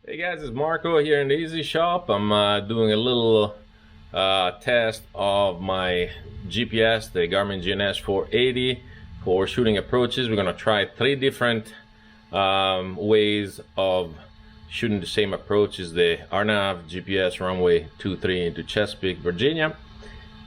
Hey guys, it's Marco here in the Easy Shop. I'm doing a little test of my GPS, the Garmin GNS480, for shooting approaches. We're going to try 3 different ways of shooting the same approach. Is the RNAV GPS runway 23 into Chesapeake, Virginia.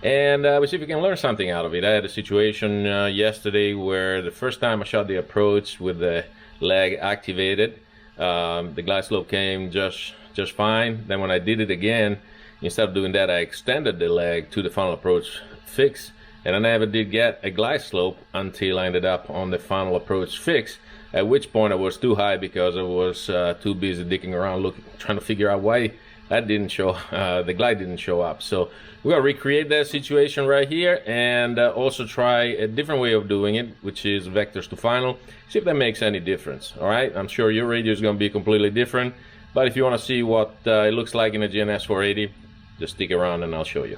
And we'll see if we can learn something out of it. I had a situation yesterday where the first time I shot the approach with the leg activated, the glide slope came just fine. Then when I did it again, instead of doing that, I extended the leg to the final approach fix, and I never did get a glide slope until I ended up on the final approach fix, at which point I was too high because I was too busy dicking around trying to figure out why that didn't show, the glide didn't show up. So we're gonna recreate that situation right here, and also try a different way of doing it, which is vectors to final. See if that makes any difference. All right, I'm sure your radio is gonna be completely different, but if you want to see what it looks like in a GNS480, just stick around and I'll show you.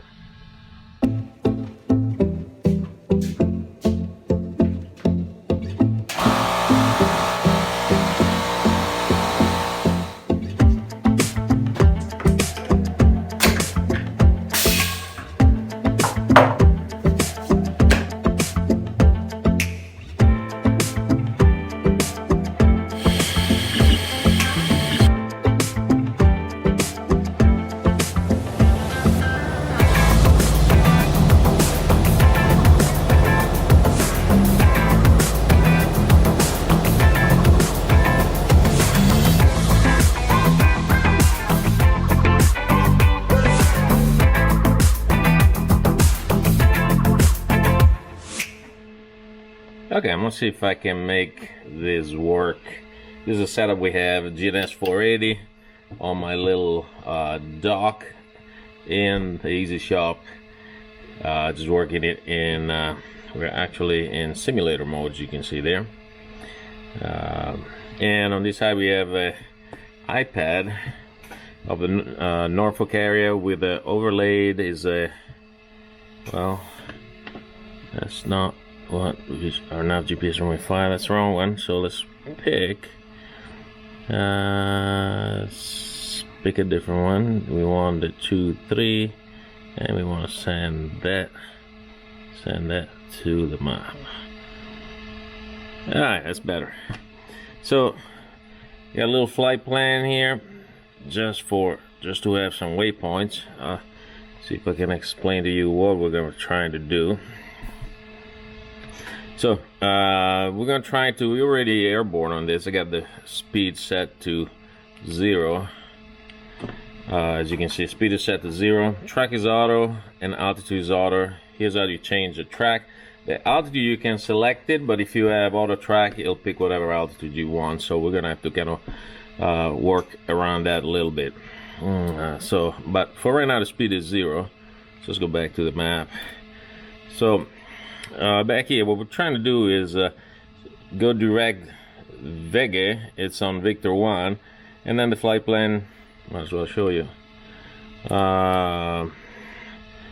Okay, I'm gonna see if I can make this work. This is a setup we have, a GNS480 on my little dock in the Easy Shop. Just working it in, we're actually in simulator mode, as you can see there. And on this side we have a iPad of the Norfolk area with the overlaid is a, well, that's not what our nav GPS runway 5, that's the wrong one. So let's pick a different one. We want the 2-3, and we want to send that to the map. Alright, that's better. So got a little flight plan here just to have some waypoints. See if I can explain to you what we're going to try to do. So we're gonna try to, we're already airborne on this. I got the speed set to 0. As you can see, speed is set to 0. Track is auto and altitude is auto. Here's how you change the track. The altitude you can select it, but if you have auto track, it'll pick whatever altitude you want. So we're gonna have to kind of work around that a little bit. But for right now, the speed is 0. So let's go back to the map. So back here, what we're trying to do is go direct Vega. It's on Victor 1, and then the flight plan, might as well show you. So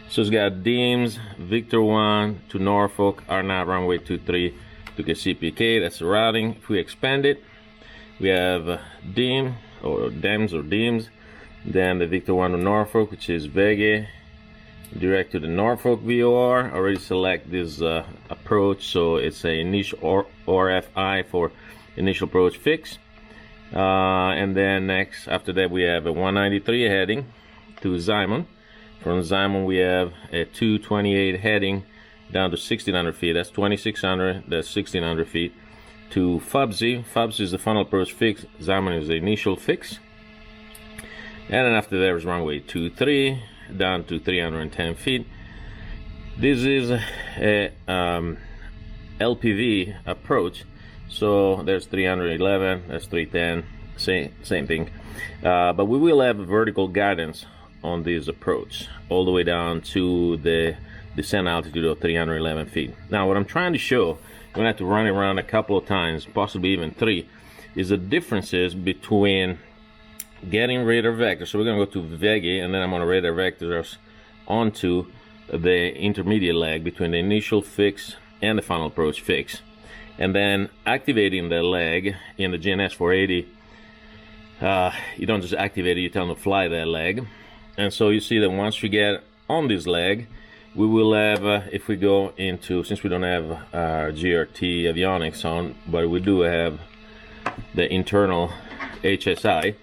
it's got Deems, Victor 1 to Norfolk, RNAV runway 23 to the CPK. That's the routing. If we expand it, we have Deems, then the Victor 1 to Norfolk, which is Vega. Direct to the Norfolk VOR. Already select this approach, so it's a initial RFI for initial approach fix. And then next, after that, we have a 193 heading to Zion. From Zion, we have a 228 heading down to 1600 feet. That's 2600. That's 1600 feet to Fubsy. Fubsy is the final approach fix. Zion is the initial fix. And then after that is runway 23. Down to 310 feet. This is a LPV approach, so there's 311, that's 310, same thing, but we will have vertical guidance on this approach all the way down to the descent altitude of 311 feet. Now what I'm trying to show, I'm going to have to run it around a couple of times, possibly even 3, is the differences between getting radar vectors. So we're going to go to Vega, and then I'm going to radar vectors onto the intermediate leg between the initial fix and the final approach fix, and then activating the leg in the GNS480 you don't just activate it, you tell them to fly that leg. And so you see that once you get on this leg, we will have, if we go into, since we don't have GRT avionics on, but we do have the internal HSI,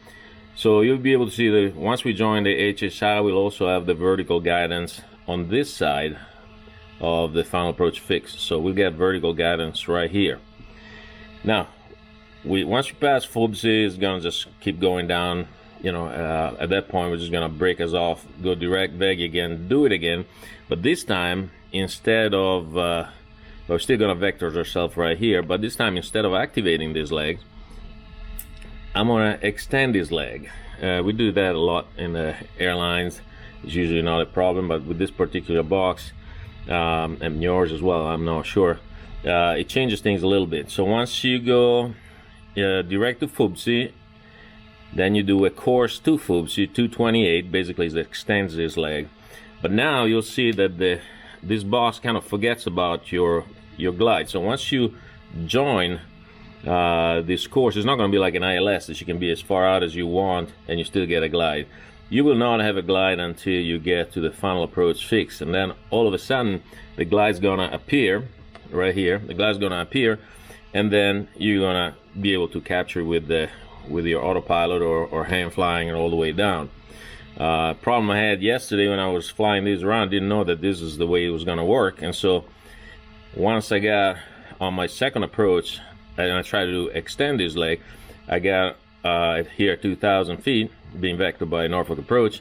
so you'll be able to see that once we join the HSI, we'll also have the vertical guidance on this side of the final approach fix. So we'll get vertical guidance right here. Now, once we pass FUBC, it's gonna just keep going down. You know, at that point, we're just gonna break us off, go direct VEG again, do it again. But this time, instead of, we're still gonna vector ourselves right here, but this time, instead of activating this leg, I'm gonna extend this leg. We do that a lot in the airlines. It's usually not a problem, but with this particular box, and yours as well, I'm not sure, it changes things a little bit. So once you go direct to FUBC, then you do a course to FUBC 228, basically it extends this leg. But now you'll see that this box kind of forgets about your glide. So once you join this course, it's not going to be like an ILS that you can be as far out as you want and you still get a glide. You will not have a glide until you get to the final approach fix, and then all of a sudden the glide's gonna appear right here. The glide's gonna appear, and then you're gonna be able to capture with your autopilot or hand flying it all the way down. Problem I had yesterday when I was flying these around, didn't know that this is the way it was gonna work, and so once I got on my second approach and I tried to extend this leg, I got here at 2,000 feet, being vectored by Norfolk approach,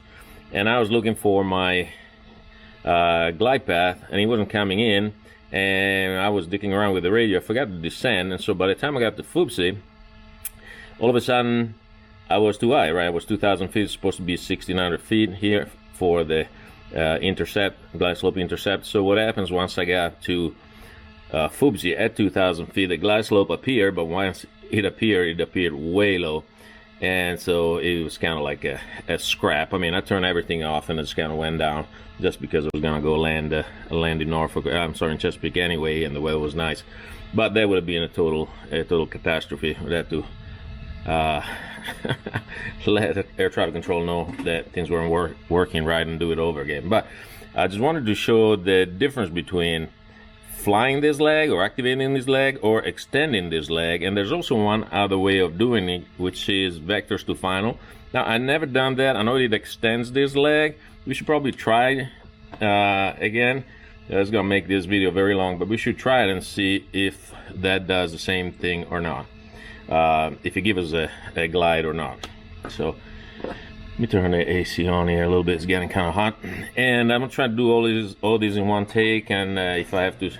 and I was looking for my glide path, and he wasn't coming in, and I was dicking around with the radio. I forgot to descend, and so by the time I got to FUBC, all of a sudden I was too high, right? I was 2,000 feet, it's supposed to be 1,600 feet here for the intercept, glide slope intercept. So what happens once I got to FUBC at 2,000 feet, the glide slope appeared, but once it appeared way low, and so it was kind of like a scrap. I mean, I turned everything off and it just kind of went down, just because I was gonna go land in Norfolk, I'm sorry, in Chesapeake anyway, and the weather was nice. But that would have been a total catastrophe. We'd have to let air traffic control know that things weren't working right and do it over again. But I just wanted to show the difference between flying this leg or activating this leg or extending this leg. And there's also one other way of doing it, which is vectors to final. Now, I never done that. I know it extends this leg. We should probably try again. It's gonna make this video very long, but we should try it and see if that does the same thing or not, if it gives us a glide or not. So let me turn the AC on here a little bit. It's getting kind of hot, and I'm gonna try to do all these in one take, and if I have to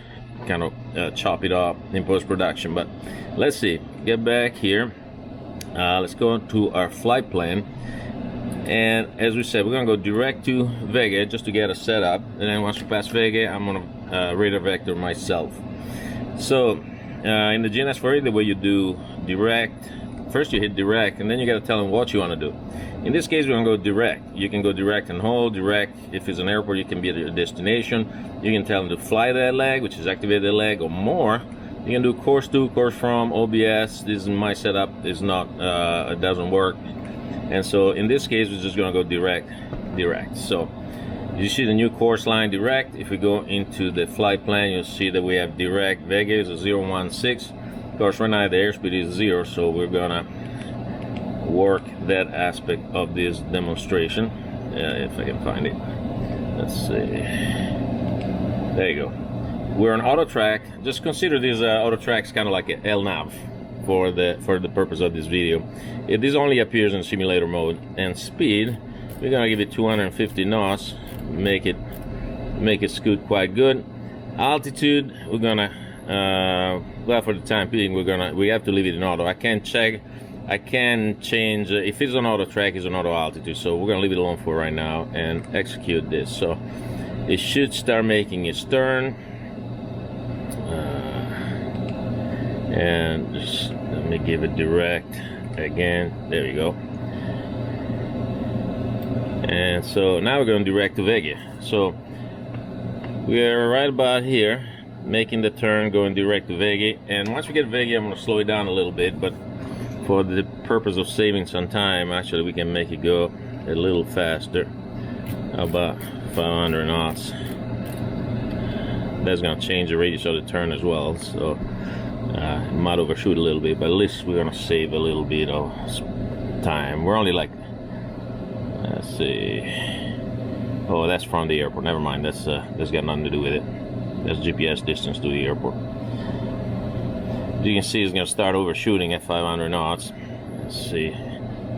kind of chop it up in post-production. But let's see, get back here, let's go to our flight plan, and as we said, we're gonna go direct to Vega just to get a setup, and then once we pass Vega, I'm gonna radar vector myself. So in the GNS480, the way you do direct, first you hit direct, and then you got to tell them what you want to do. In this case, we're gonna go direct. You can go direct and hold. Direct, if it's an airport, you can be at your destination. You can tell them to fly that leg, which is activate the leg, or more. You can do course to, course from, OBS. This is my setup. It's not, it doesn't work. And so in this case, we're just gonna go direct. So you see the new course line direct. If we go into the flight plan, you'll see that we have direct. Vega is a 016. Of course, right now the airspeed is 0, so we're gonna work that aspect of this demonstration. If I can find it. Let's see. There you go. We're on auto track. Just consider these auto tracks kind of like a LNAV for the purpose of this video. This only appears in simulator mode. And speed, we're gonna give it 250 knots. Make it scoot quite good. Altitude, we're gonna well, for the time being, we have to leave it in auto. I can change if it's on auto track, it's on auto altitude, so we're gonna leave it alone for right now and execute this. So it should start making its turn, and just let me give it direct again. There you go. And so now we're going direct to Vega. So we're right about here, making the turn, going direct to Vega. And once we get Vega, I'm going to slow it down a little bit, but for the purpose of saving some time, actually we can make it go a little faster. How about 500 knots? That's gonna change the radius of the turn as well, so it might overshoot a little bit, but at least we're gonna save a little bit of time. We're only like, let's see, oh, that's from the airport. Never mind, that's got nothing to do with it. That's GPS distance to the airport. As you can see, it's gonna start overshooting at 500 knots. Let's see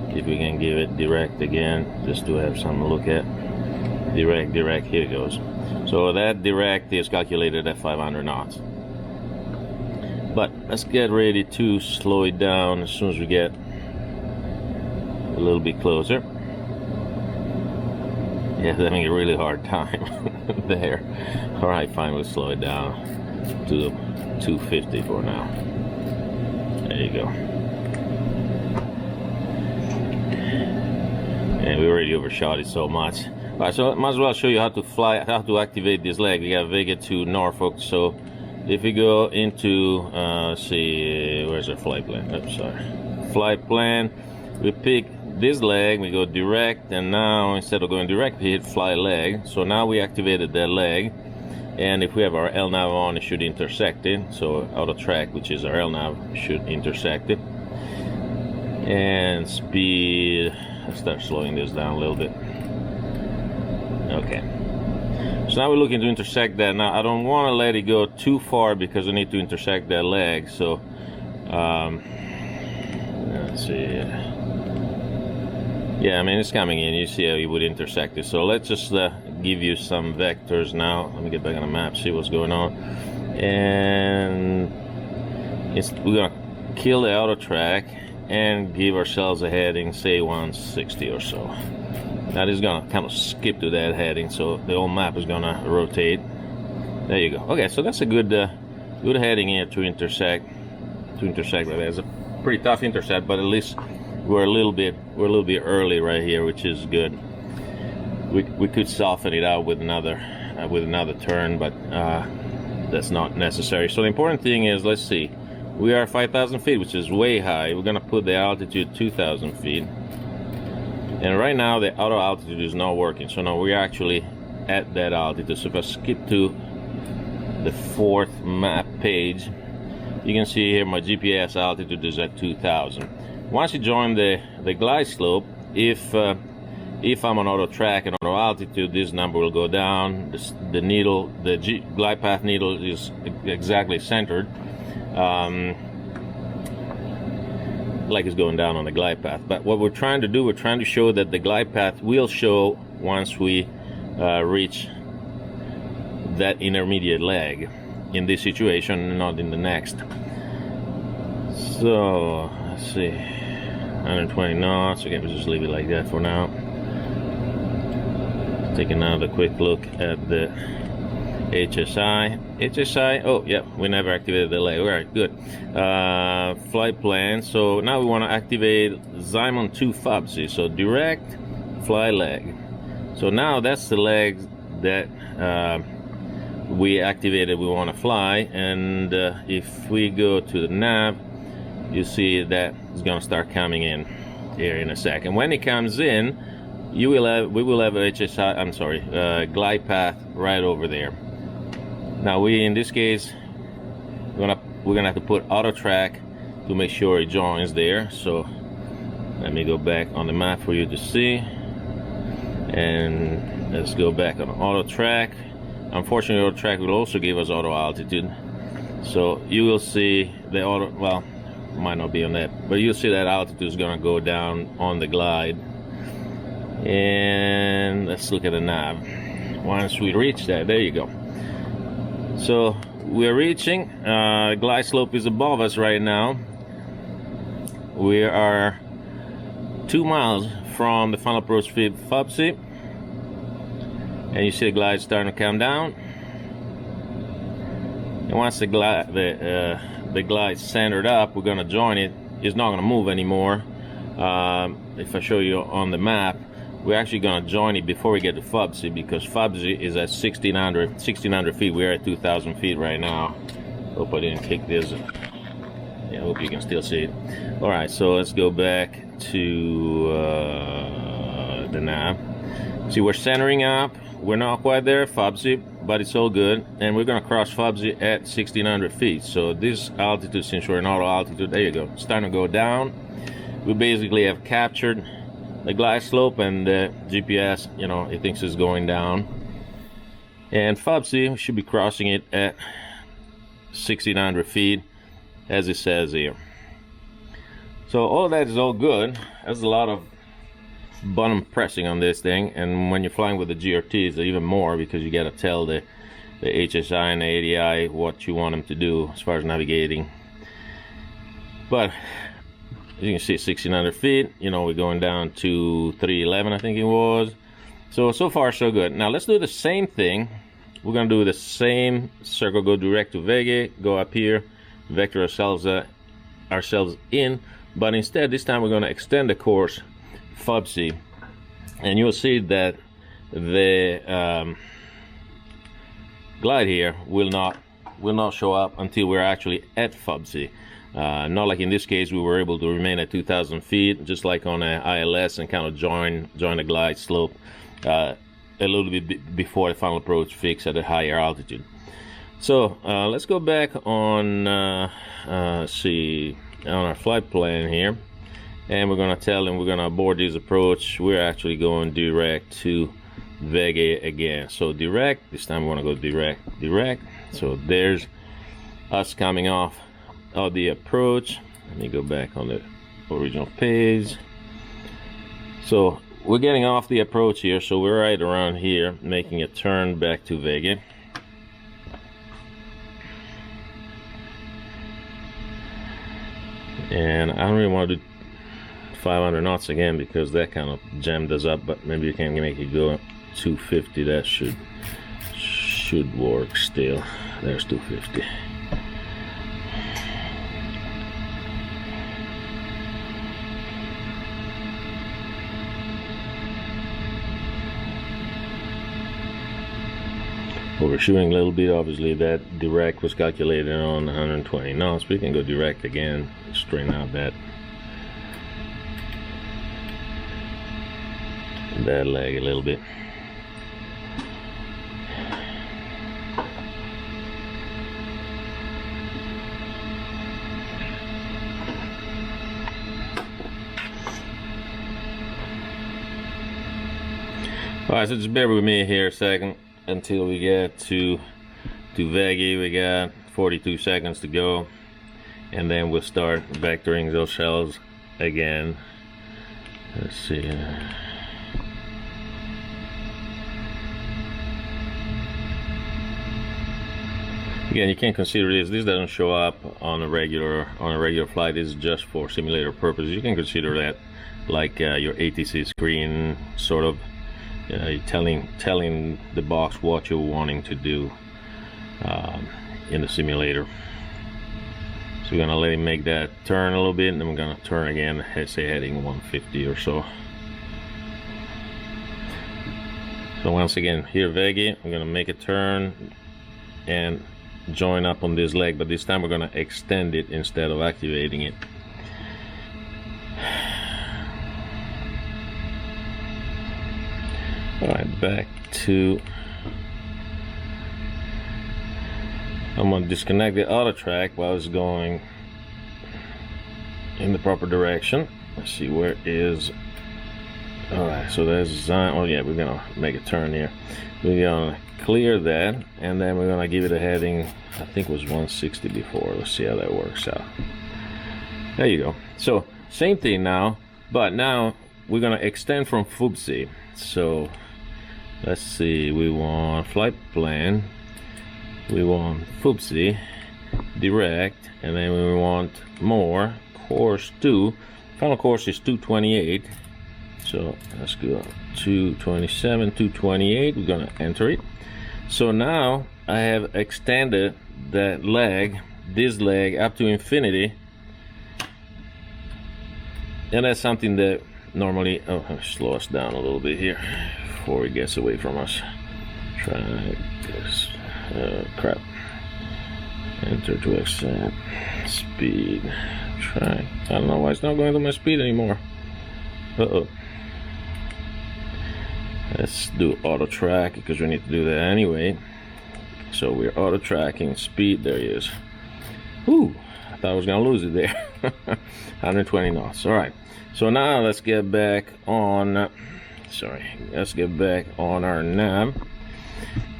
if we can give it direct again, just to have something to look at. Direct, here it goes. So that direct is calculated at 500 knots. But let's get ready to slow it down as soon as we get a little bit closer. Yeah, having a really hard time there. All right, fine, we'll slow it down to 250 for now. There you go. And we already overshot it so much. All right, so I might as well show you how to fly, how to activate this leg. We got Vega to Norfolk. So if we go into, let's see, where's our flight plan? Oops, sorry. Flight plan. We pick this leg, we go direct, and now instead of going direct, we hit fly leg. So now we activated that leg, and if we have our LNAV on, it should intersect it. So auto track, which is our LNAV, should intersect it. And speed, let's start slowing this down a little bit. Okay. So now we're looking to intersect that. Now I don't want to let it go too far because we need to intersect that leg. So let's see. Yeah, I mean, it's coming in. You see how you would intersect it. So let's just give you some vectors now. Let me get back on the map, see what's going on. And we're going to kill the auto track and give ourselves a heading, say 160 or so. That is going to kind of skip to that heading, so the whole map is going to rotate. There you go. Okay, so that's a good good heading here to intersect. Like that. It's a pretty tough intercept, but at least we're a little bit early right here, which is good. We could soften it out with another turn, but that's not necessary. So the important thing is, let's see, we are 5,000 feet, which is way high. We're gonna put the altitude 2,000 feet, and right now the auto altitude is not working. So now we're actually at that altitude. So if I skip to the 4th map page, you can see here my GPS altitude is at 2,000. Once you join the glide slope, if I'm on auto track and auto altitude, this number will go down. The needle, the glide path needle is exactly centered, like it's going down on the glide path. But what we're trying to do, we're trying to show that the glide path will show once we reach that intermediate leg in this situation, not in the next. So let's see, 120 knots. Okay, we'll just leave it like that for now. Take another quick look at the HSI. Oh yeah, we never activated the leg. All right, good. Flight plan. So now we want to activate Ximon 2 FUBC. So direct fly leg. So now that's the leg that we activated. We want to fly, and if we go to the nav, you see that it's going to start coming in here in a second. When it comes in, we will have a HSI, I'm sorry, glide path right over there. Now in this case, we're gonna have to put auto track to make sure it joins there. So let me go back on the map for you to see, and let's go back on auto track. Unfortunately, auto track will also give us auto altitude, so you will see the auto, well, might not be on that, but you'll see that altitude is going to go down on the glide. And let's look at the nav. Once we reach that, there you go. So we're reaching, glide slope is above us right now. We are 2 miles from the final approach speed FUBC, and you see the glide starting to come down. And once the glide centered up, we're going to join it. It's not going to move anymore. If I show you on the map, we're actually going to join it before we get to FUBC, because FUBC is at 1,600 feet. We're at 2,000 feet right now. Hope I didn't kick this Yeah, I hope you can still see it. All right, so let's go back to the nav. See, we're centering up. We're not quite there at FUBSI, but it's all good. And we're gonna cross FUBSI at 1,600 feet. So this altitude, since we're in auto altitude, there you go, it's starting to go down. We basically have captured the glide slope, and the GPS, you know, it thinks it's going down. And FUBSI, we should be crossing it at 1,600 feet, as it says here. So all that is all good. There's a lot of button pressing on this thing, and when you're flying with the GRTs, even more, because you got to tell the HSI and the ADI what you want them to do as far as navigating. But as you can see, 1,600 feet, you know, we're going down to 311, I think it was. So far so good. Now let's do the same thing. We're gonna do the same circle, go direct to Vega, go up here, vector ourselves in, but instead this time we're gonna extend the course FUBSI, and you'll see that the glide here will not show up until we're actually at FUBSI. Not like in this case, we were able to remain at 2,000 feet, just like on a ILS, and kind of join the glide slope a little bit before the final approach fix at a higher altitude. So let's go back on, see, on our flight plan here, and we're gonna tell them we're gonna abort this approach. We're actually going direct to Vega again. So direct, this time we wanna go direct. So there's us coming off of the approach. Let me go back on the original page. So we're getting off the approach here, so we're right around here, making a turn back to Vega. And I don't really want to do 500 knots again, because that kind of jammed us up, but maybe you can make it go 250. That should work still. There's 250. Overshooting a little bit, obviously. That direct was calculated on 120 knots. We can go direct again, straighten out that leg a little bit. Alright, so just bear with me here a second until we get to Vega. We got 42 seconds to go, and then we'll start vectoring those shells again. Let's see. Again, you can consider this doesn't show up on a regular flight. This is just for simulator purposes. You can consider that like your ATC screen, sort of. You're telling the box what you're wanting to do in the simulator. So we're gonna let him make that turn a little bit, and then we're gonna turn again, say heading 150 or so. So once again, here Vega, we're gonna make a turn and join up on this leg, but this time we're gonna extend it instead of activating it. Alright, back to, I'm going to disconnect the auto track while it's going in the proper direction. Let's see, where is, alright, so there's design. Oh yeah, we're going to make a turn here. We're going to clear that, and then we're going to give it a heading, I think it was 160 before. Let's see how that works out. There you go. So same thing now, but now we're going to extend from FUBSI. So let's see, we want flight plan, we want FUBSI, direct, and then we want more, course 2. Final course is 228, so let's go 227, 228, we're gonna enter it. So now I have extended that leg, this leg, up to infinity, and that's something that normally, oh, I'll slow us down a little bit here before he gets away from us. Try this, crap. Enter to accept. Speed. Track. I don't know why it's not going to my speed anymore. Uh-oh. Let's do auto track because we need to do that anyway. So we're auto tracking speed. There he is. Whew, I thought I was gonna lose it there. 120 knots. All right. So now let's get back on. Let's get back on our nav.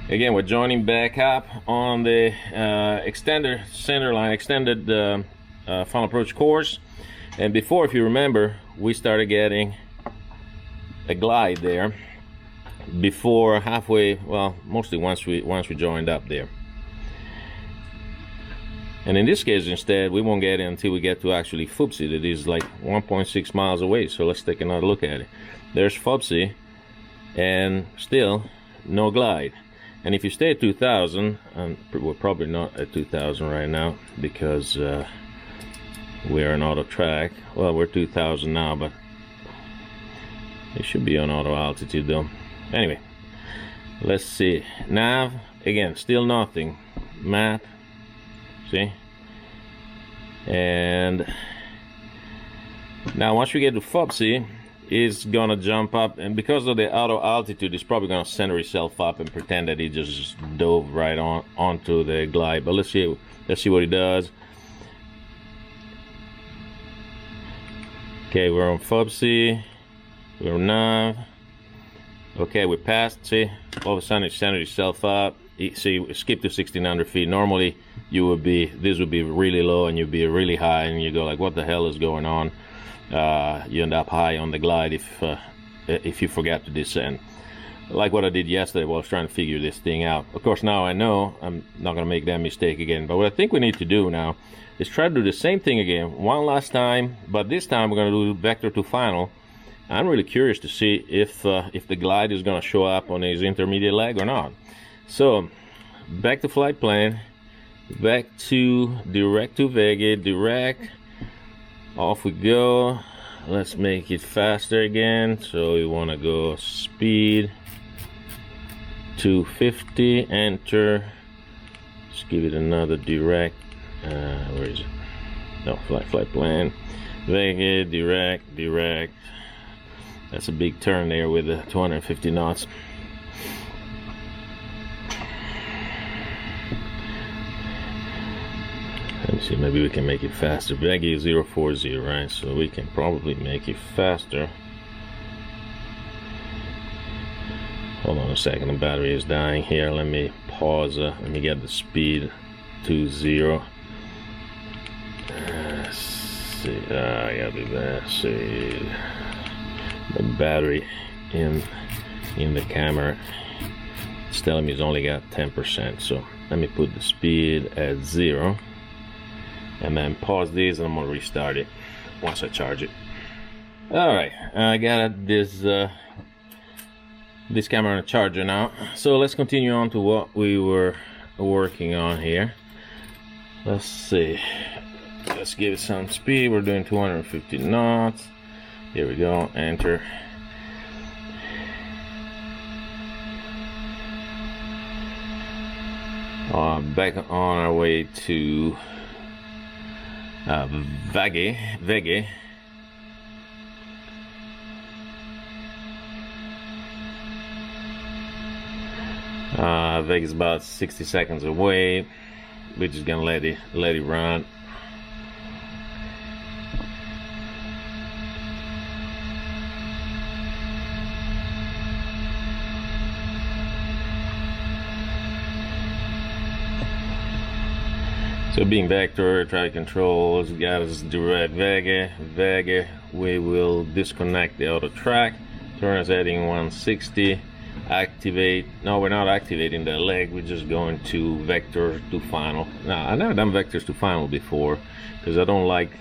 Again, we're joining back up on the extended centerline, extended final approach course. And before, if you remember, we started getting a glide there. Before halfway, well, mostly once we joined up there. And in this case, instead, we won't get it until we get to actually Fupsi. That is like 1.6 miles away. So let's take another look at it. There's Fupsi, and still no glide. And if you stay at 2,000, we're probably not at 2,000 right now because we're on auto track. Well, we're 2,000 now, but it should be on auto altitude though. Anyway, let's see. Nav, again, still nothing. Map, see? And now once we get to Fupsi, it's gonna jump up, and because of the auto altitude, it's probably gonna center itself up and pretend that he just dove right onto the glide. But let's see what he does. Okay, we're on Fupsi, we're on Nav. Okay, we passed. See, all of a sudden it centered itself up. See, skip to 1,600 feet. Normally, this would be really low, and you'd be really high, and you go like, "What the hell is going on?" You end up high on the glide if you forget to descend. Like what I did yesterday while I was trying to figure this thing out. Of course, now I know I'm not gonna make that mistake again. But what I think we need to do now is try to do the same thing again, one last time. But this time we're gonna do vector to final. I'm really curious to see if the glide is going to show up on his intermediate leg or not. So, back to flight plan, back to direct to Vega, direct, off we go. Let's make it faster again. So we want to go speed 250, enter. Let's give it another direct. Where is it? No, flight plan, Vega, direct. That's a big turn there with the 250 knots. Let me see, maybe we can make it faster. Vega is 040, right? So we can probably make it faster. Hold on a second, the battery is dying here. Let me pause. Let me get the speed to 0. See, I gotta do that. See. The battery in the camera, it's telling me it's only got 10%. So let me put the speed at 0 and then pause this, and I'm gonna restart it once I charge it. All right, I got this camera on a charger now. So let's continue on to what we were working on here. Let's see, let's give it some speed. We're doing 250 knots. Here we go, enter. Back on our way to Vega. Vega is about 60 seconds away. We're just gonna let it run. So being vector, traffic controls, got us direct Vega. We will disconnect the auto track, turn us heading 160, activate. No, we're not activating the leg, we're just going to vector to final. Now, I've never done vectors to final before because I don't like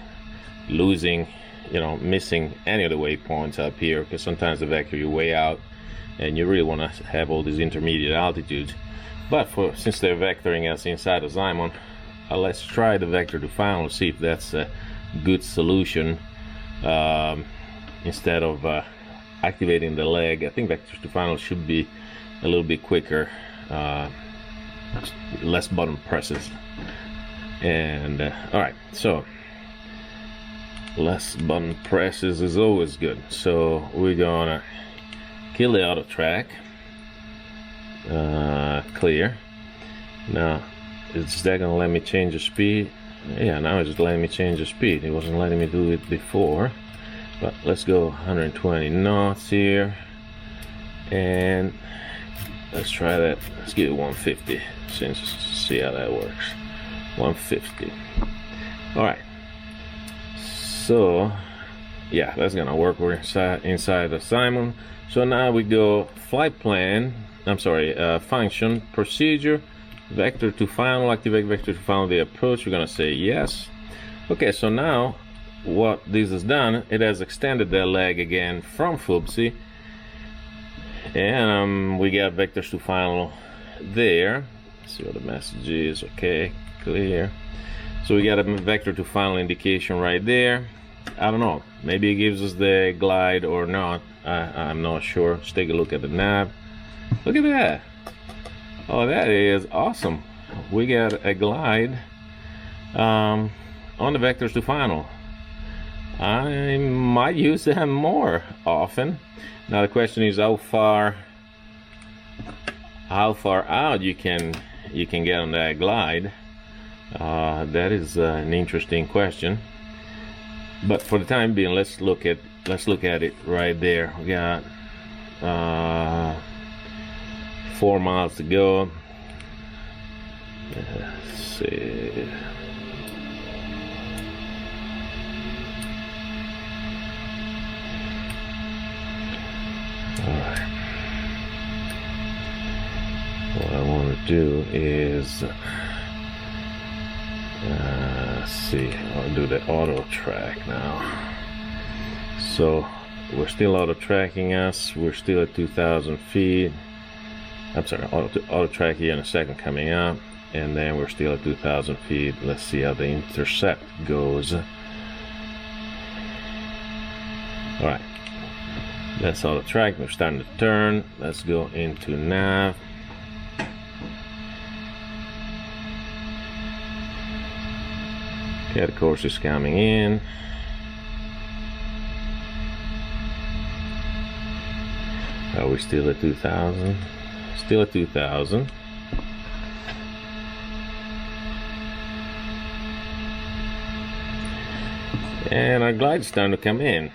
losing, missing any of the waypoints up here, because sometimes the vector you're way out and you really want to have all these intermediate altitudes. But since they're vectoring us inside of Ximon, let's try the vector to final, see if that's a good solution instead of activating the leg. I think vectors to final should be a little bit quicker, less button presses. And all right, so less button presses is always good. So we're gonna kill the auto track. Clear. Now is that gonna let me change the speed? Yeah, now it's letting me change the speed. It wasn't letting me do it before. But let's go 120 knots here, and let's try that. Let's give it 150 since, see how that works. 150. All right, so yeah, that's gonna work. We're inside the Simon. So now we go flight plan, I'm sorry, function, procedure, vector to final, activate vector to final the approach. We're gonna say yes. Okay, so now what this has done, it has extended that leg again from FUBC, and we got vectors to final there. Let's see what the message is. Okay, clear. So we got a vector to final indication right there. I don't know, maybe it gives us the glide or not. I'm not sure. Let's take a look at the nav. Look at that. Oh, that is awesome. We got a glide on the vectors to final. I might use them more often. Now the question is how far out you can get on that glide. That is an interesting question. But for the time being, let's look at it right there. We got 4 miles to go. Let's see. Alright. What I want to do is see, I'll do the auto track now. So we're still auto tracking us. We're still at 2,000 feet. I'm sorry, auto track here in a second coming up, and then we're still at 2,000 feet. Let's see how the intercept goes. All right, that's auto track. We're starting to turn. Let's go into nav. Okay, the course is coming in. Are we still at 2,000? Still at 2,000. And our glide's starting to come in.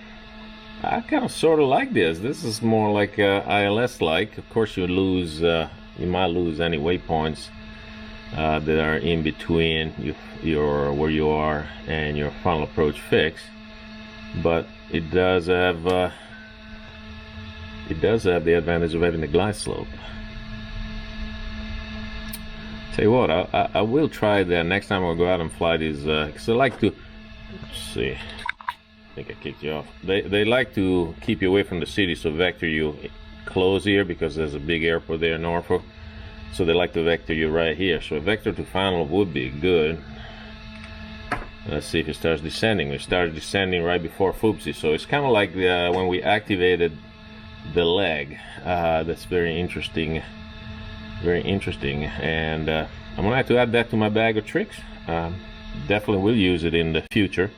I kind of sort of like this. This is more like ILS like. Of course, you lose, you might lose any waypoints that are in between your where you are and your final approach fix, but it does have the advantage of having the glide slope. Tell you what, I will try that next time I'll go out and fly these, because I like to, let's see, I think I kicked you off. They like to keep you away from the city, so vector you close here because there's a big airport there in Norfolk. So they like to vector you right here. So a vector to final would be good. Let's see if it starts descending. We started descending right before FUBC. So it's kind of like when we activated the leg. That's very interesting. Very interesting. And I'm going to have to add that to my bag of tricks. Definitely will use it in the future.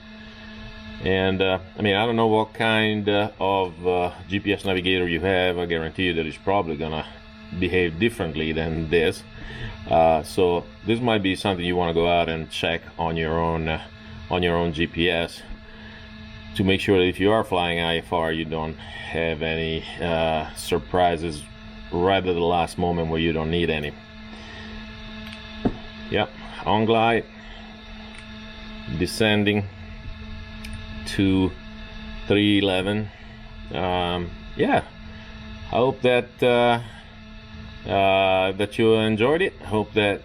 And I mean, I don't know what kind of GPS navigator you have. I guarantee you that it's probably going to behave differently than this, so this might be something you want to go out and check on your own GPS to make sure that if you are flying IFR, you don't have any surprises right at the last moment where you don't need any. Yep, on glide, descending to 311. Yeah, I hope that that you enjoyed it. I hope that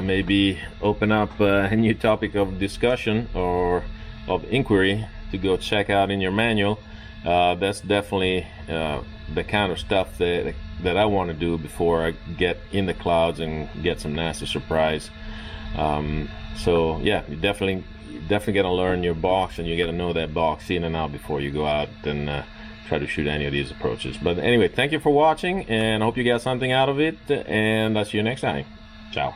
maybe open up a new topic of discussion or of inquiry to go check out in your manual. That's definitely the kind of stuff that I want to do before I get in the clouds and get some nasty surprise. So yeah, you definitely gotta learn your box, and you gotta know that box in and out before you go out and try to shoot any of these approaches. But anyway, thank you for watching, and I hope you got something out of it, and I'll see you next time. Ciao.